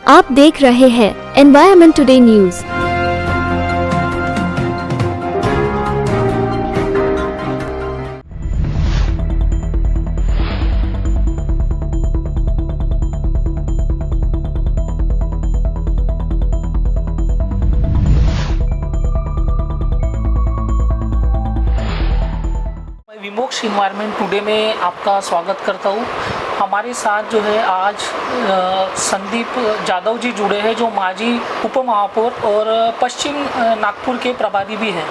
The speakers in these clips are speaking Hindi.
आप देख रहे हैं environment today news. Vimoksh environment today में आपका स्वागत करता हूँ। हमारे साथ जो है आज संदीप जादव जी जुड़े हैं, जो माजी उप महापौर और पश्चिम नागपुर के प्रभारी भी हैं।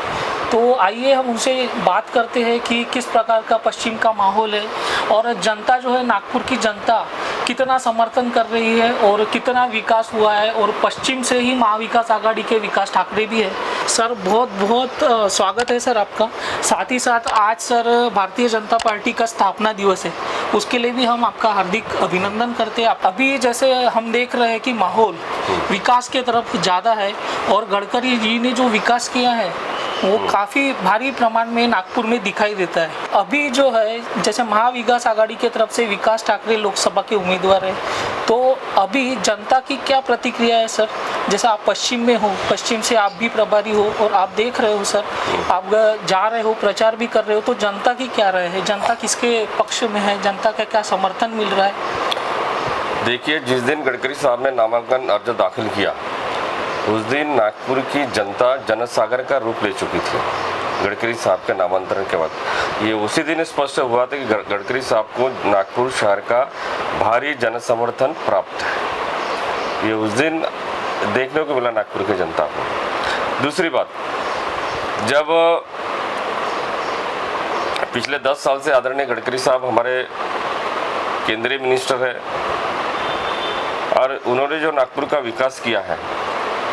तो आइए हम उनसे बात करते हैं कि किस प्रकार का पश्चिम का माहौल है और जनता जो है, नागपुर की जनता कितना समर्थन कर रही है और कितना विकास हुआ है, और पश्चिम से ही महाविकास आघाड़ी के विकास ठाकरे भी है। सर बहुत बहुत स्वागत है सर आपका। साथ ही साथ आज सर भारतीय जनता पार्टी का स्थापना दिवस है, उसके लिए भी हम आपका हार्दिक अभिनंदन करते हैं। अभी जैसे हम देख रहे हैं कि माहौल विकास के तरफ ज़्यादा है, और गडकरी जी ने जो विकास किया है वो काफ़ी भारी प्रमाण में नागपुर में दिखाई देता है। अभी जो है जैसे महाविकास आघाड़ी के तरफ से विकास ठाकरे लोकसभा के उम्मीदवार है, तो अभी जनता की क्या प्रतिक्रिया है सर? जैसे आप पश्चिम में हो, पश्चिम से आप भी प्रभारी हो और आप देख रहे हो सर, आप जा रहे हो, प्रचार भी कर रहे हो, तो जनता की क्या राय है? जनता किसके पक्ष में है? जनता का क्या समर्थन मिल रहा है? देखिए, जिस दिन गडकरी साहब ने नामांकन अर्ज दाखिल किया उस दिन नागपुर की जनता जनसागर का रूप ले चुकी थी। गडकरी साहब के नामांतरण के बाद ये उसी दिन स्पष्ट हुआ था कि गडकरी साहब को नागपुर शहर का भारी जनसमर्थन प्राप्त है। ये उस दिन देखने को मिला नागपुर की जनता को। दूसरी बात, जब पिछले 10 साल से आदरणीय गडकरी साहब हमारे केंद्रीय मिनिस्टर है, और उन्होंने जो नागपुर का विकास किया है,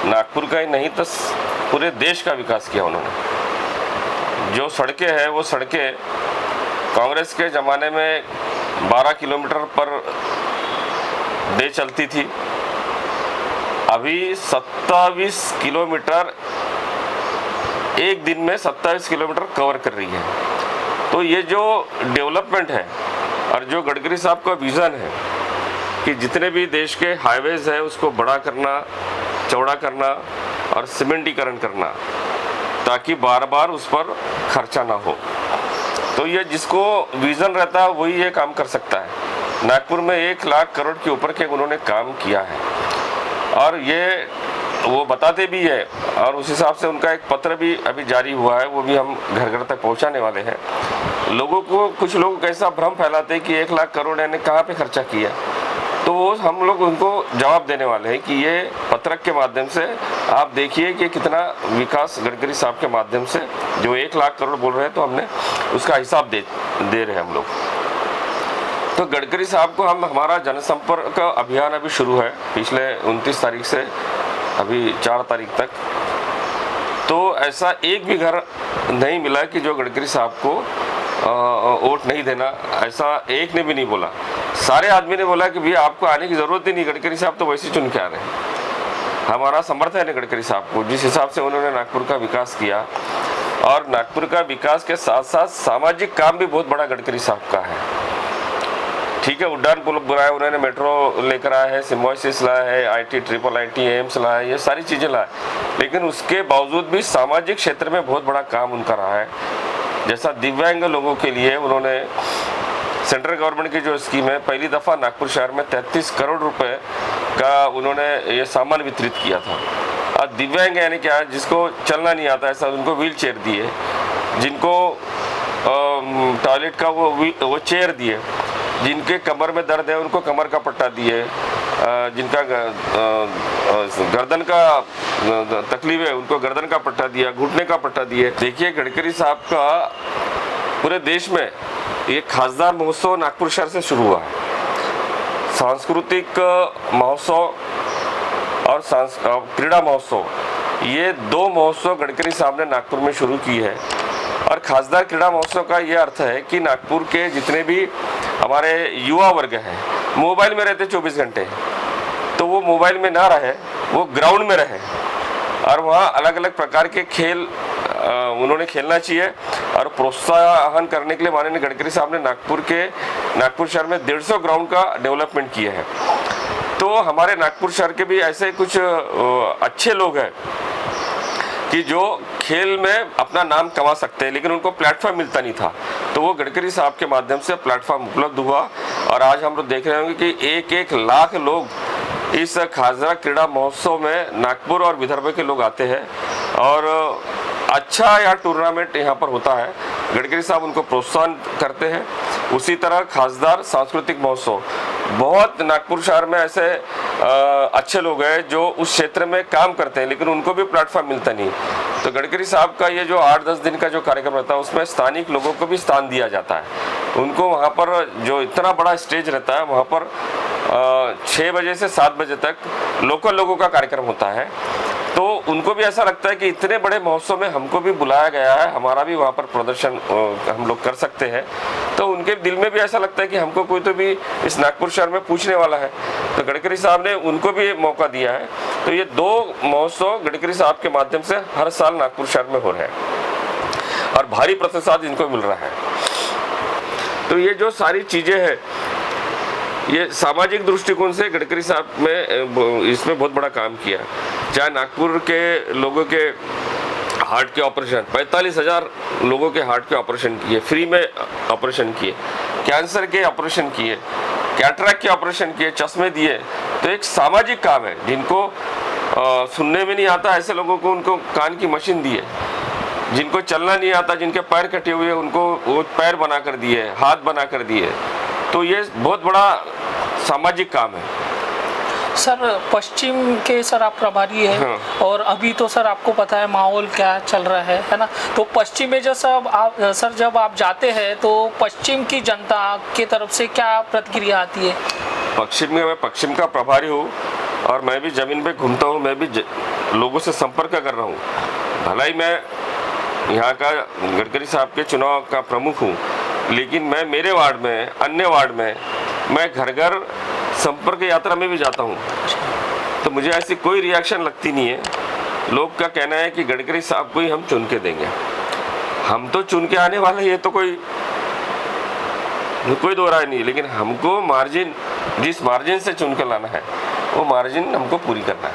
नागपुर का ही नहीं तो पूरे देश का विकास किया उन्होंने। जो सड़कें हैं वो सड़कें कांग्रेस के ज़माने में 12 किलोमीटर पर डे चलती थी, अभी 27 किलोमीटर एक दिन में 27 किलोमीटर कवर कर रही है। तो ये जो डेवलपमेंट है और जो गडकरी साहब का विज़न है कि जितने भी देश के हाईवेज है उसको बड़ा करना, चौड़ा करना और सीमेंटीकरण करना, ताकि बार बार उस पर खर्चा ना हो। तो ये जिसको विज़न रहता है वही ये काम कर सकता है। नागपुर में 1 लाख करोड़ के ऊपर के उन्होंने काम किया है, और ये वो बताते भी है, और उस हिसाब से उनका एक पत्र भी अभी जारी हुआ है, वो भी हम घर घर तक पहुंचाने वाले हैं। लोगों को, कुछ लोग कैसा भ्रम फैलाते हैं कि 1 लाख करोड़ यानी कहाँ पे खर्चा किया, तो वो हम लोग उनको जवाब देने वाले हैं कि ये पत्रक के माध्यम से आप देखिए कि कितना विकास गडकरी साहब के माध्यम से, जो 1 लाख करोड़ बोल रहे हैं, तो हमने उसका हिसाब दे रहे हैं हम लोग। तो गडकरी साहब को हमारा जनसंपर्क अभियान अभी शुरू है, पिछले 29 तारीख से अभी 4 तारीख तक। तो ऐसा एक भी घर नहीं मिला कि जो गडकरी साहब को वोट नहीं देना, ऐसा एक ने भी नहीं बोला। सारे आदमी ने बोला कि भैया आपको आने की ज़रूरत ही नहीं, गडकरी साहब तो वैसे चुन के आ रहे हैं। हमारा समर्थन है गडकरी साहब को, जिस हिसाब से उन्होंने नागपुर का विकास किया, और नागपुर का विकास के साथ साथ सामाजिक काम भी बहुत बड़ा गडकरी साहब का है। ठीक है, उड्डान पुल बनाया उन्होंने, मेट्रो लेकर आया है, सिम्बोसिस लाया है, IT, IIIT, एम्स लाया है, ये सारी चीज़ें लाए, लेकिन उसके बावजूद भी सामाजिक क्षेत्र में बहुत बड़ा काम उनका रहा है। जैसा दिव्यांग लोगों के लिए उन्होंने सेंट्रल गवर्नमेंट की जो स्कीम है, पहली दफ़ा नागपुर शहर में 33 करोड़ रुपए का उन्होंने ये सामान वितरित किया था। और दिव्यांग यानी क्या, जिसको चलना नहीं आता ऐसा, उनको व्हील चेयर दिए, जिनको टॉयलेट का वो चेयर दिए, जिनके कमर में दर्द है उनको कमर का पट्टा दिए, जिनका गर्दन का तकलीफ है उनको गर्दन का पट्टा दिया, घुटने का पट्टा दिए। देखिए, गडकरी साहब का पूरे देश में ये खासदार महोत्सव नागपुर शहर से शुरू हुआ है। सांस्कृतिक महोत्सव और क्रीड़ा महोत्सव, ये 2 महोत्सव गडकरी साहब ने नागपुर में शुरू की है। और खासदार क्रीड़ा महोत्सव का ये अर्थ है कि नागपुर के जितने भी हमारे युवा वर्ग हैं, मोबाइल में रहते 24 घंटे, तो वो मोबाइल में ना रहे, वो ग्राउंड में रहे, और वहाँ अलग अलग प्रकार के खेल उन्होंने खेलना चाहिए। और प्रोत्साहन करने के लिए माननीय गडकरी साहब ने नागपुर शहर में 150 ग्राउंड का डेवलपमेंट किया है। तो हमारे नागपुर शहर के भी ऐसे कुछ अच्छे लोग हैं कि जो खेल में अपना नाम कमा सकते हैं, लेकिन उनको प्लेटफॉर्म मिलता नहीं था। तो वो गडकरी साहब के माध्यम से प्लेटफॉर्म उपलब्ध हुआ और आज हम लोग देख रहे होंगे कि 1-1 लाख लोग इस खासरा क्रीड़ा महोत्सव में नागपुर और विदर्भ के लोग आते हैं और अच्छा यह टूर्नामेंट यहाँ पर होता है। गडकरी साहब उनको प्रोत्साहन करते हैं। उसी तरह खासदार सांस्कृतिक महोत्सव, बहुत नागपुर शहर में ऐसे अच्छे लोग हैं जो उस क्षेत्र में काम करते हैं, लेकिन उनको भी प्लेटफॉर्म मिलता नहीं। तो गडकरी साहब का ये जो 8-10 दिन का जो कार्यक्रम रहता है उसमें स्थानिक लोगों को भी स्थान दिया जाता है। उनको वहाँ पर जो इतना बड़ा स्टेज रहता है वहाँ पर 6 बजे से 7 बजे तक लोकल लोगों का कार्यक्रम होता है। तो उनको भी ऐसा लगता है कि इतने बड़े महोत्सव में हमको भी बुलाया गया है, हमारा भी वहाँ पर प्रदर्शन हम लोग कर सकते हैं। तो उनके दिल में भी ऐसा लगता है कि हमको कोई तो भी इस नागपुर शहर में पूछने वाला है। तो गडकरी साहब ने उनको भी मौका दिया है। तो ये 2 महोत्सव गडकरी साहब के माध्यम से हर साल नागपुर शहर में हो रहे हैं और भारी प्रतिसाद इनको मिल रहा है। तो ये जो सारी चीज़ें हैं, ये सामाजिक दृष्टिकोण से गडकरी साहब ने इसमें बहुत बड़ा काम किया। चाहे नागपुर के लोगों के हार्ट के ऑपरेशन, 45,000 लोगों के हार्ट के ऑपरेशन किए, फ्री में ऑपरेशन किए, कैंसर के ऑपरेशन किए, कैटरैक्ट के ऑपरेशन किए, चश्मे दिए। तो एक सामाजिक काम है। जिनको सुनने में नहीं आता ऐसे लोगों को उनको कान की मशीन दिए, जिनको चलना नहीं आता, जिनके पैर कटे हुए उनको वो पैर बना कर दिए, हाथ बना कर दिए। तो ये बहुत बड़ा सामाजिक काम है। सर पश्चिम के सर आप प्रभारी हैं। हाँ। और अभी तो सर आपको पता है माहौल क्या चल रहा है ना। तो पश्चिम में जब आप जाते हैं तो पश्चिम की जनता की तरफ से क्या प्रतिक्रिया आती है? पश्चिम में मैं पश्चिम का प्रभारी हूँ और मैं भी ज़मीन पे घूमता हूँ, मैं भी लोगों से संपर्क कर रहा हूँ। भला ही मैं यहाँ का गडकरी साहब के चुनाव का प्रमुख हूँ, लेकिन मैं मेरे वार्ड में, अन्य वार्ड में मैं घर घर संपर्क यात्रा में भी जाता हूँ। तो मुझे ऐसी कोई रिएक्शन लगती नहीं है। लोग का कहना है कि गडकरी साहब को ही हम चुन के देंगे। हम तो चुन के आने वाले, ये तो कोई दो राय नहीं, लेकिन हमको मार्जिन, जिस मार्जिन से चुन के लाना है वो मार्जिन हमको पूरी करना है।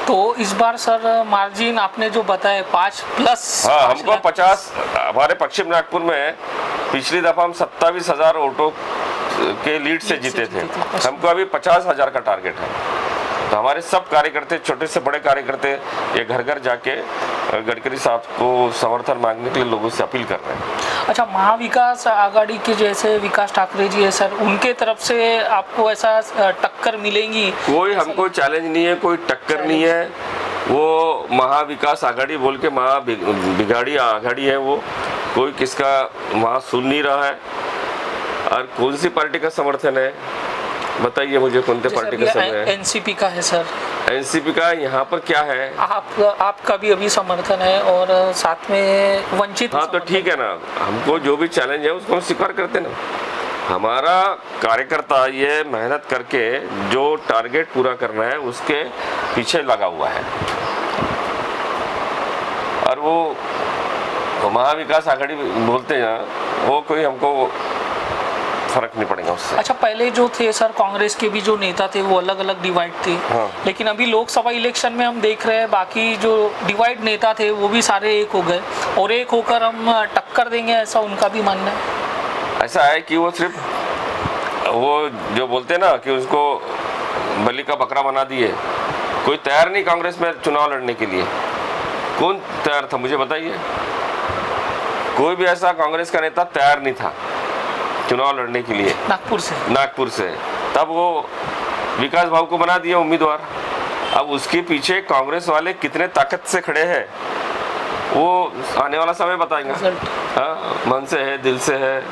तो इस बार सर मार्जिन आपने जो बताया 5+। हाँ, हमको 50, हमारे पश्चिम नागपुर में पिछली दफा हम 27,000 वोटों के लीड से जीते थे। हमको अभी 50,000 का टारगेट है। तो हमारे सब कार्यकर्ते, छोटे से बड़े कार्यकर्ते, ये घर घर जाके गडकरी साहब को समर्थन मांगने के लिए लोगों से अपील कर रहे हैं। अच्छा, महाविकास आघाड़ी के जैसे विकास ठाकरे जी है सर, उनके तरफ से आपको ऐसा टक्कर मिलेंगी? कोई हमको चैलेंज नहीं है, कोई टक्कर नहीं है। वो महाविकास आघाड़ी बोल के बिगाड़ी आघाड़ी है, वो कोई किसका वहाँ सुन नहीं रहा है। और कौन सी पार्टी का समर्थन है बताइए मुझे, कौन सी पार्टी का समर्थन है? एनसीपी का है सर। एनसीपी का यहाँ पर क्या है? आपका भी अभी समर्थन है और साथ में वंचित। हाँ, तो ठीक है ना, हमको जो भी चैलेंज है उसको हम स्वीकार करते ना। हमारा कार्यकर्ता ये मेहनत करके जो टारगेट पूरा करना है उसके पीछे लगा हुआ है और वो महाविकास आघाड़ी बोलते हैं, वो कोई हमको फर्क नहीं पड़ेगा उससे। अच्छा, पहले जो थे सर कांग्रेस के भी जो नेता थे वो अलग अलग डिवाइड थे। हाँ। लेकिन अभी लोकसभा इलेक्शन में हम देख रहे हैं बाकी जो डिवाइड नेता थे वो भी सारे एक हो गए और एक होकर हम टक्कर देंगे, ऐसा उनका भी मानना है। ऐसा है कि वो सिर्फ वो जो बोलते हैं ना कि उसको बलि का बकरा बना दिए। कोई तैयार नहीं कांग्रेस में चुनाव लड़ने के लिए। कौन तैयार था मुझे बताइए? कोई भी ऐसा कांग्रेस का नेता तैयार नहीं था चुनाव लड़ने के लिए। नागपुर से तब वो विकास भाव को बना दिया उम्मीदवार। अब उसके पीछे कांग्रेस वाले कितने ताकत से खड़े हैं वो आने वाला समय बताएंगे। हाँ, मन से है, दिल से है।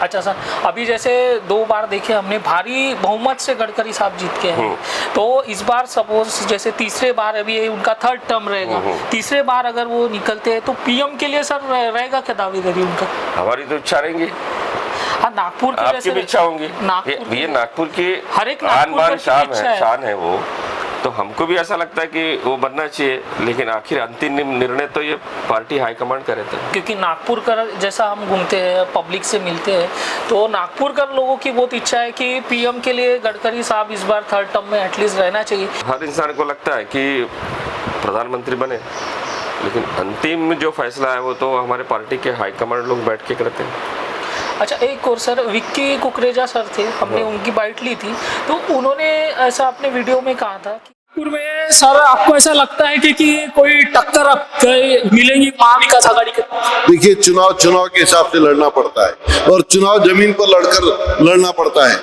अच्छा सर, अभी जैसे 2 बार देखे हमने भारी बहुमत से गडकरी साहब जीत के हैं, तो इस बार सपोज जैसे तीसरे बार, अभी उनका 3rd टर्म रहेगा, तीसरे बार अगर वो निकलते हैं तो पीएम के लिए सर रहेगा क्या दावेदारी उनका? हमारी तो इच्छा रहेंगी। हाँ, नागपुर की आपकी भी इच्छा होंगी। ये नागपुर की हर एक आन बान शान है वो तो हमको भी ऐसा लगता है कि वो बनना चाहिए, लेकिन आखिर अंतिम निर्णय तो ये पार्टी हाईकमांड करे थे। क्योंकि नागपुर का जैसा हम घूमते हैं, पब्लिक से मिलते हैं, तो नागपुर का लोगों की बहुत इच्छा है कि पीएम के लिए गडकरी साहब इस बार थर्ड टर्म में एटलीस्ट रहना चाहिए। हर इंसान को लगता है कि प्रधानमंत्री बने, लेकिन अंतिम जो फैसला है वो तो हमारे पार्टी के हाईकमांड लोग बैठ के करते हैं। अच्छा, एक और सर, विक्की कुकरेजा सर थे, हमने उनकी बाइट ली थी, तो उन्होंने ऐसा अपने वीडियो में कहा था कि नागपुर में सर आपको ऐसा लगता है कि कोई टक्कर मिलेगी महाविकास आघाड़ी के? देखिए, चुनाव के हिसाब से लड़ना पड़ता है और चुनाव जमीन पर लड़ना पड़ता है।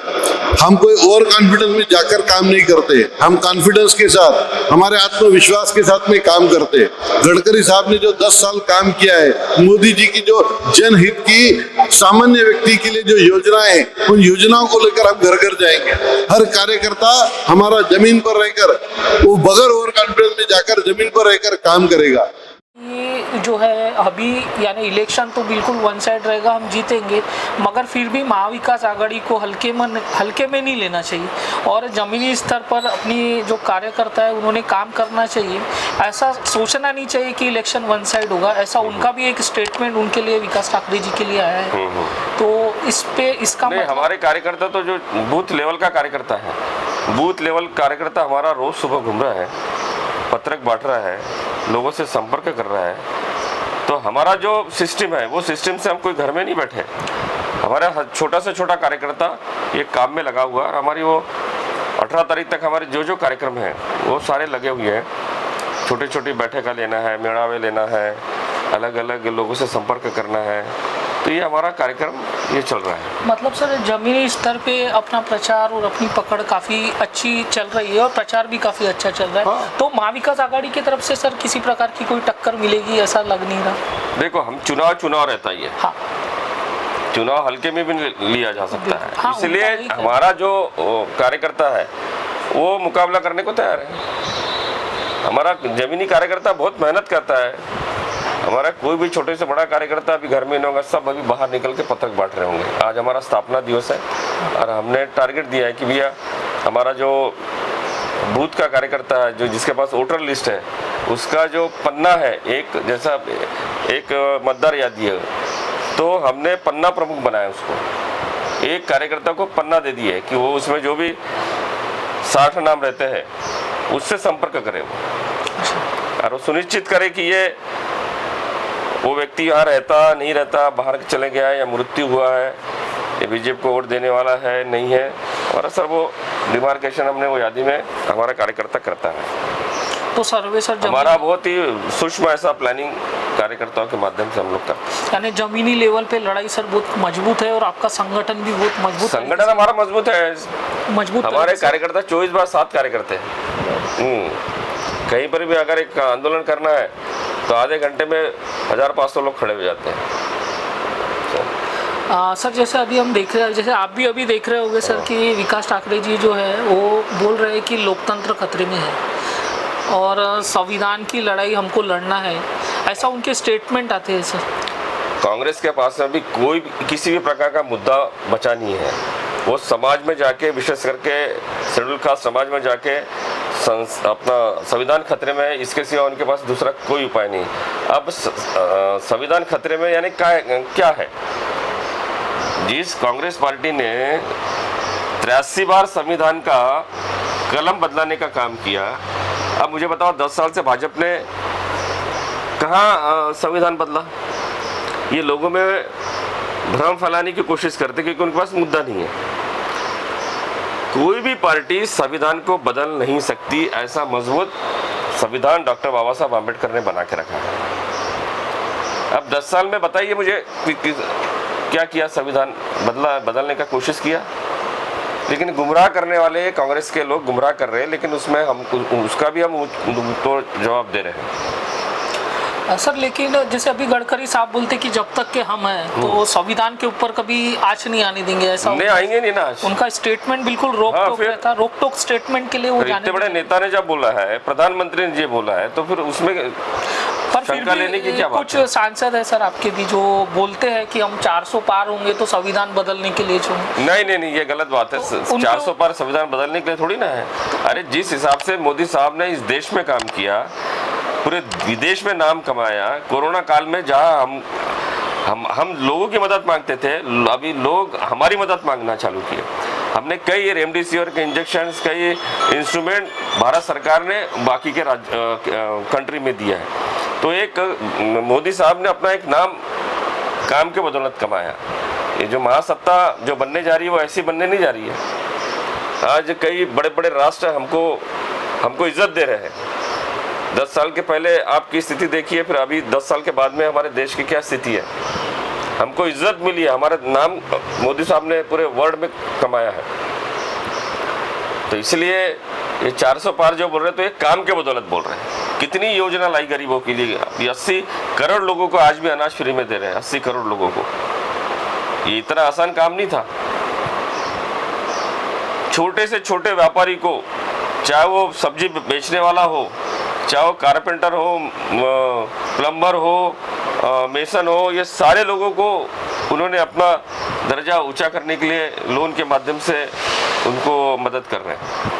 हम कोई ओवर कॉन्फिडेंस में जाकर काम नहीं करते, हम कॉन्फिडेंस के साथ, हमारे आत्मविश्वास के साथ में काम करते हैं। गडकरी साहब ने जो 10 साल काम किया है, मोदी जी की जो जनहित की सामान्य व्यक्ति के लिए जो योजनाएं, उन योजनाओं को लेकर हम घर घर जाएंगे। हर कार्यकर्ता हमारा जमीन पर रहकर, वो बगैर ओवर कॉन्फिडेंस में जाकर जमीन पर रहकर काम करेगा। ये जो है अभी यानी इलेक्शन तो बिल्कुल वन साइड रहेगा, हम जीतेंगे, मगर फिर भी महाविकास आघाड़ी को हल्के में नहीं लेना चाहिए और ज़मीनी स्तर पर अपनी जो कार्यकर्ता है उन्होंने काम करना चाहिए। ऐसा सोचना नहीं चाहिए कि इलेक्शन वन साइड होगा। ऐसा उनका भी एक स्टेटमेंट उनके लिए, विकास ठाकरे जी के लिए आया है। तो इस पे इसका नहीं, हमारे कार्यकर्ता तो जो बूथ लेवल का कार्यकर्ता है, बूथ लेवल कार्यकर्ता हमारा रोज सुबह घूम रहा है, पत्रक बांट रहा है, लोगों से संपर्क कर रहा है। तो हमारा जो सिस्टम है वो सिस्टम से हम कोई घर में नहीं बैठे। हमारा छोटा से छोटा कार्यकर्ता ये काम में लगा हुआ है। हमारी वो 18 तारीख तक हमारे जो कार्यक्रम है वो सारे लगे हुए हैं। छोटी छोटी बैठक लेना है, मेड़ावे लेना है, अलग अलग लोगों से संपर्क करना है। तो ये हमारा कार्यक्रम ये चल रहा है। मतलब सर जमीनी स्तर पे अपना प्रचार और अपनी पकड़ काफ़ी अच्छी चल रही है और प्रचार भी काफ़ी अच्छा चल रहा है। हाँ। तो महाविकास आघाड़ी की तरफ से सर किसी प्रकार की कोई टक्कर मिलेगी ऐसा लग नहीं रहा? देखो, हम चुनाव रहता ही है। हाँ, चुनाव हल्के में भी लिया जा सकता है। हाँ, इसलिए हमारा जो कार्यकर्ता है वो मुकाबला करने को तैयार है। हमारा जमीनी कार्यकर्ता बहुत मेहनत करता है। हमारा कोई भी छोटे से बड़ा कार्यकर्ता अभी घर में नहीं होगा, सब अभी बाहर निकल के पत्रक बांट रहे होंगे। आज हमारा स्थापना दिवस है और हमने टारगेट दिया है कि भैया हमारा जो बूथ का कार्यकर्ता है, जो जिसके पास वोटर लिस्ट है, उसका जो पन्ना है, एक जैसा एक मतदार यादी है, तो हमने पन्ना प्रमुख बनाया उसको। एक कार्यकर्ता को पन्ना दे दिया है कि वो उसमें जो भी 60 नाम रहते हैं उससे संपर्क करे वो, और वो सुनिश्चित करे कि ये वो व्यक्ति यहाँ रहता नहीं रहता, बाहर चले गया है या मृत्यु हुआ है, ये बीजेपी को वोट देने वाला है नहीं है। हमारा सर वो डिमार्केशन हमने वो यादी में हमारा कार्यकर्ता करता है। तो सर्वे सर हमारा बहुत ही सूक्ष्म ऐसा प्लानिंग कार्यकर्ताओं के माध्यम से हम लोग का, यानी जमीनी लेवल पे लड़ाई सर बहुत मजबूत है और आपका संगठन भी बहुत मजबूत। संगठन हमारा मजबूत है, मजबूत हमारे कार्यकर्ता 24/7 कार्यकर्ता हैं। कहीं पर भी अगर एक आंदोलन करना है तो आधे घंटे में 1500 लोग खड़े हो जाते हैं। सर जैसे अभी हम देख रहे हैं, जैसे आप भी अभी देख रहे होंगे सर कि विकास ठाकरे जी जो है वो बोल रहे हैं कि लोकतंत्र खतरे में है और संविधान की लड़ाई हमको लड़ना है, ऐसा उनके स्टेटमेंट आते हैं सर। कांग्रेस के पास अभी कोई किसी भी प्रकार का मुद्दा बचा नहीं है। वो समाज में जाके, विशेष करके शेड्यूल कास्ट समाज में जाके अपना संविधान खतरे में है, इसके सिवा उनके पास दूसरा कोई उपाय नहीं। अब संविधान खतरे में यानी क्या है? जिस कांग्रेस पार्टी ने 83 बार संविधान का कलम बदलाने का काम किया, अब मुझे बताओ 10 साल से भाजपा ने कहाँ संविधान बदला? ये लोगों में भ्रम फैलाने की कोशिश करते क्योंकि उनके पास मुद्दा नहीं है। कोई भी पार्टी संविधान को बदल नहीं सकती, ऐसा मजबूत संविधान डॉक्टर बाबा साहब आम्बेडकर ने बना के रखा है। अब 10 साल में बताइए मुझे क्या किया? संविधान बदलने का कोशिश किया, लेकिन गुमराह करने वाले कांग्रेस के लोग गुमराह कर रहे हैं, लेकिन उसमें हम उसका भी हम तो जवाब दे रहे हैं। सर लेकिन जैसे अभी गडकरी साहब बोलते कि जब तक के हम हैं तो संविधान के ऊपर कभी आँच नहीं आने देंगे, ऐसा नहीं आएंगे नहीं ना। उनका स्टेटमेंट बिल्कुल रोक-टोक रहता, रोक-टोक स्टेटमेंट के लिए वो जाने इतने बड़े नेता ने जब बोला है, प्रधानमंत्री ने ये बोला है, तो फिर उसमें पर फिर शंका लेने की भी क्या बात कुछ है? सांसद है सर आपके भी जो बोलते हैं कि हम 400 पार होंगे तो संविधान बदलने के लिए चुने। नहीं, ये गलत बात है। उनको- 400 पार संविधान बदलने के लिए थोड़ी ना है। अरे जिस हिसाब से मोदी साहब ने इस देश में काम किया, पूरे विदेश में नाम कमाया, कोरोना काल में जहां हम लोगों की मदद मांगते थे, अभी लोग हमारी मदद मांगना चालू किए। हमने कई रेमडेसिविर के इंजेक्शन, कई इंस्ट्रूमेंट भारत सरकार ने बाकी के कंट्री में दिया है। तो एक मोदी साहब ने अपना एक नाम काम के बदौलत कमाया। ये जो महासत्ता जो बनने जा रही है वो ऐसी बनने नहीं जा रही है। आज कई बड़े बड़े राष्ट्र हमको इज्जत दे रहे हैं। 10 साल के पहले आपकी स्थिति देखिए, फिर अभी 10 साल के बाद में हमारे देश की क्या स्थिति है। हमको इज्जत मिली है, हमारा नाम मोदी साहब ने पूरे वर्ल्ड में कमाया है। तो इसलिए ये 400 पार जो बोल रहे हैं तो ये काम के बदौलत बोल रहे हैं। कितनी योजना लाई गरीबों के लिए, 80 करोड़ लोगों को आज भी अनाज फ्री में दे रहे हैं। 80 करोड़ लोगों को, ये इतना आसान काम नहीं था। छोटे से छोटे व्यापारी को, चाहे वो सब्जी बेचने वाला हो, चाहे वो कारपेंटर हो, प्लम्बर हो, मेसन हो, ये सारे लोगों को उन्होंने अपना दर्जा ऊंचा करने के लिए लोन के माध्यम से उनको मदद कर रहे हैं।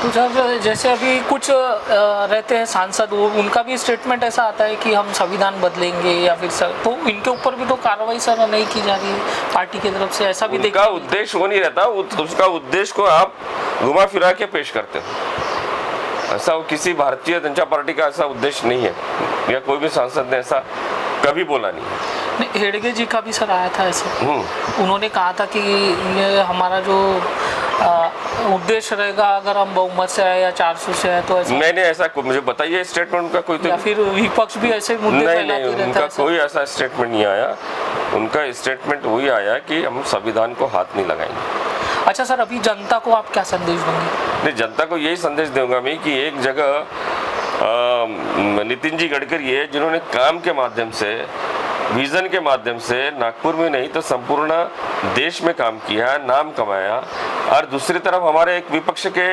तो सर जैसे अभी कुछ रहते हैं सांसद, वो उनका भी स्टेटमेंट ऐसा आता है कि हम संविधान बदलेंगे या फिर सर, तो इनके ऊपर भी तो कार्रवाई सर नहीं की जा रही है पार्टी की तरफ से, ऐसा भी उनका उद्देश्य वो नहीं रहता, उसका उद्देश्य को आप घुमा फिरा के पेश करते हो। ऐसा किसी भारतीय जनता पार्टी का ऐसा उद्देश्य नहीं है, या कोई भी सांसद ने ऐसा कभी बोला नहीं है। हेडगे जी का भी सर आया था ऐसे, उन्होंने कहा था कि ये हमारा जो उद्देश्य रहेगा, अगर हम बहुमत से आए या 400 से आए तो ऐसा। मैंने ऐसा मुझे बताइए स्टेटमेंट उनका कोई, तो या फिर विपक्ष भी ऐसे मुद्दे नहीं, उनका कोई ऐसा स्टेटमेंट नहीं आया। उनका स्टेटमेंट वही आया कि हम संविधान को हाथ नहीं लगाएंगे। अच्छा सर, अभी जनता को आप क्या संदेश देंगे? नहीं, जनता को यही संदेश दूंगा मैं कि एक जगह नितिन जी गडकरी है जिन्होंने काम के माध्यम से, विजन के माध्यम से नागपुर में नहीं तो संपूर्ण देश में काम किया, नाम कमाया, और दूसरी तरफ हमारे एक विपक्ष के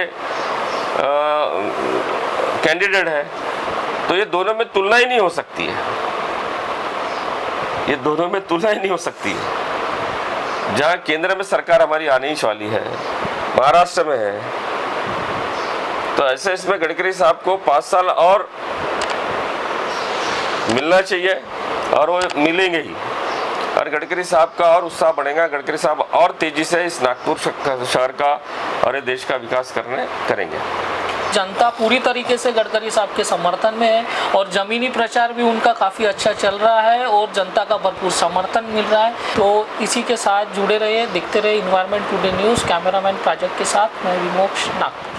कैंडिडेट है। तो ये दोनों में तुलना ही नहीं हो सकती है, ये दोनों में तुलना ही नहीं हो सकती है। जहाँ केंद्र में सरकार हमारी आने ही वाली है, महाराष्ट्र में है, तो ऐसे इसमें गडकरी साहब को 5 साल और मिलना चाहिए, और वो मिलेंगे ही। और गडकरी साहब का और उत्साह बढ़ेगा, गडकरी साहब और तेजी से इस नागपुर शहर का और ये देश का विकास करेंगे। जनता पूरी तरीके से गडकरी साहब के समर्थन में है, और जमीनी प्रचार भी उनका काफ़ी अच्छा चल रहा है, और जनता का भरपूर समर्थन मिल रहा है। तो इसी के साथ जुड़े रहिए, देखते रहिए environment today news. Cameraman Prajakt के साथ मैं विमोक्ष, नागपुर।